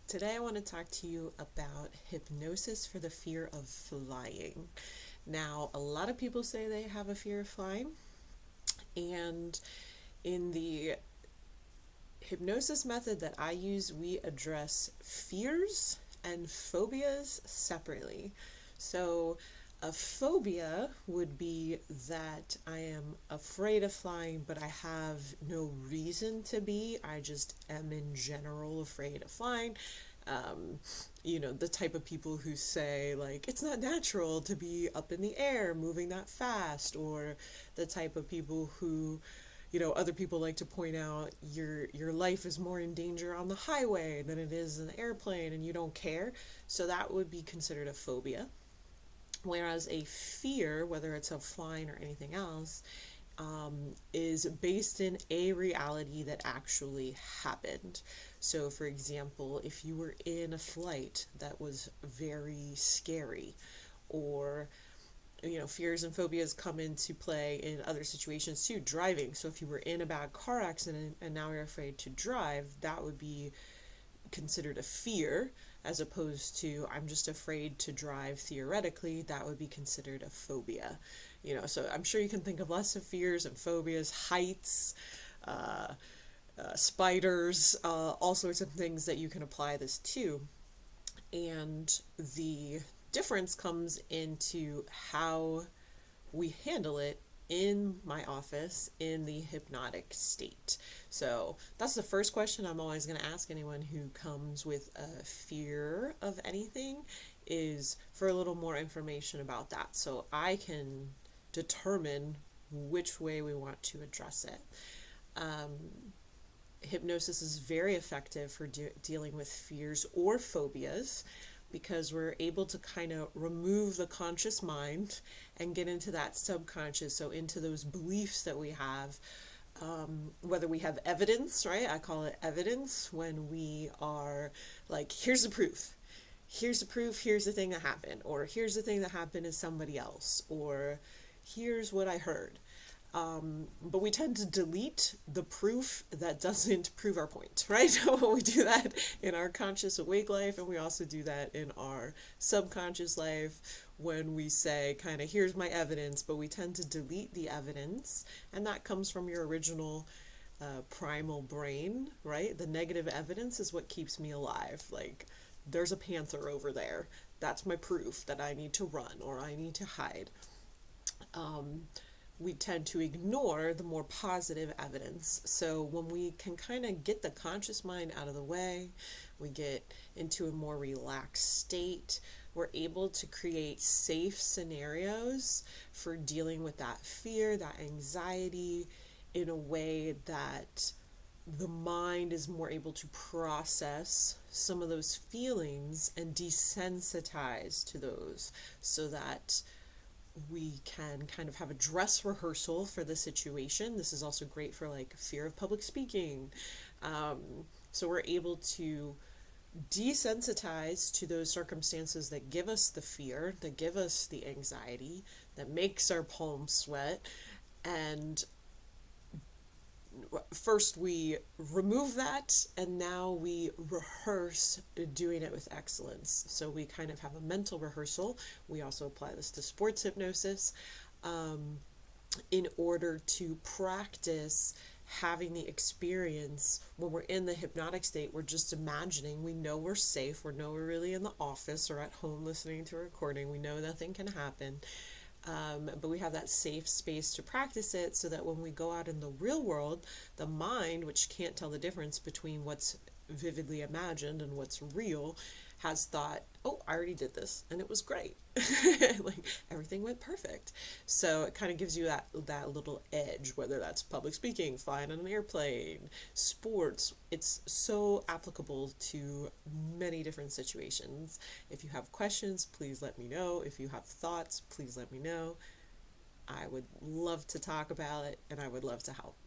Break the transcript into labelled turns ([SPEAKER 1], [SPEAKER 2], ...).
[SPEAKER 1] Today I want to talk to you about hypnosis for the fear of flying. Now, a lot of people say they have a fear of flying, and in the hypnosis method that I use, we address fears and phobias separately. So, a phobia would be that I am afraid of flying, but I have no reason to be. I just am in general afraid of flying. Um, the type of people who say, like, it's not natural to be up in the air moving that fast, or the type of people who other people like to point out your life is more in danger on the highway than it is in the airplane and you don't care. So that would be considered a phobia. Whereas a fear, whether it's of flying or anything else, is based in a reality that actually happened. So, for example, if you were in a flight that was very scary, or fears and phobias come into play in other situations too, driving. So if you were in a bad car accident and now you're afraid to drive, that would be considered a fear, as opposed to I'm just afraid to drive theoretically. That would be considered a phobia. So I'm sure you can think of lots of fears and phobias, heights, spiders, all sorts of things that you can apply this to. And the difference comes into how we handle it in my office in the hypnotic state. So that's the first question I'm always going to ask anyone who comes with a fear of anything, is for a little more information about that so I can determine which way we want to address it. Hypnosis is very effective for dealing with fears or phobias, because we're able to kind of remove the conscious mind and get into that subconscious, so into those beliefs that we have, whether we have evidence, right? I call it evidence, when we are like, here's the proof. Here's the proof, here's the thing that happened, or here's the thing that happened to somebody else, or here's what I heard. But we tend to delete the proof that doesn't prove our point, right? So we do that in our conscious awake life, and we also do that in our subconscious life when we say, kind of, here's my evidence, but we tend to delete the evidence, and that comes from your original primal brain, right? The negative evidence is what keeps me alive. Like, there's a panther over there. That's my proof that I need to run or I need to hide. We tend to ignore the more positive evidence. So when we can kind of get the conscious mind out of the way, we get into a more relaxed state, we're able to create safe scenarios for dealing with that fear, that anxiety, in a way that the mind is more able to process some of those feelings and desensitize to those, so that we can kind of have a dress rehearsal for the situation. This is also great for like fear of public speaking. So we're able to desensitize to those circumstances that give us the fear, that give us the anxiety, that makes our palms sweat. And first we remove that, and now we rehearse doing it with excellence. So we kind of have a mental rehearsal. We also apply this to sports hypnosis, in order to practice having the experience. When we're in the hypnotic state, we're just imagining, we know we're safe, we know we're really in the office or at home listening to a recording, we know nothing can happen. But we have that safe space to practice it, so that when we go out in the real world, the mind, which can't tell the difference between what's vividly imagined and what's real, has thought, oh, I already did this and it was great. Like, everything went perfect. So it kind of gives you that little edge, whether that's public speaking, flying on an airplane, sports. It's so applicable to many different situations. If you have questions, please let me know. If you have thoughts, please let me know. I would love to talk about it, and I would love to help.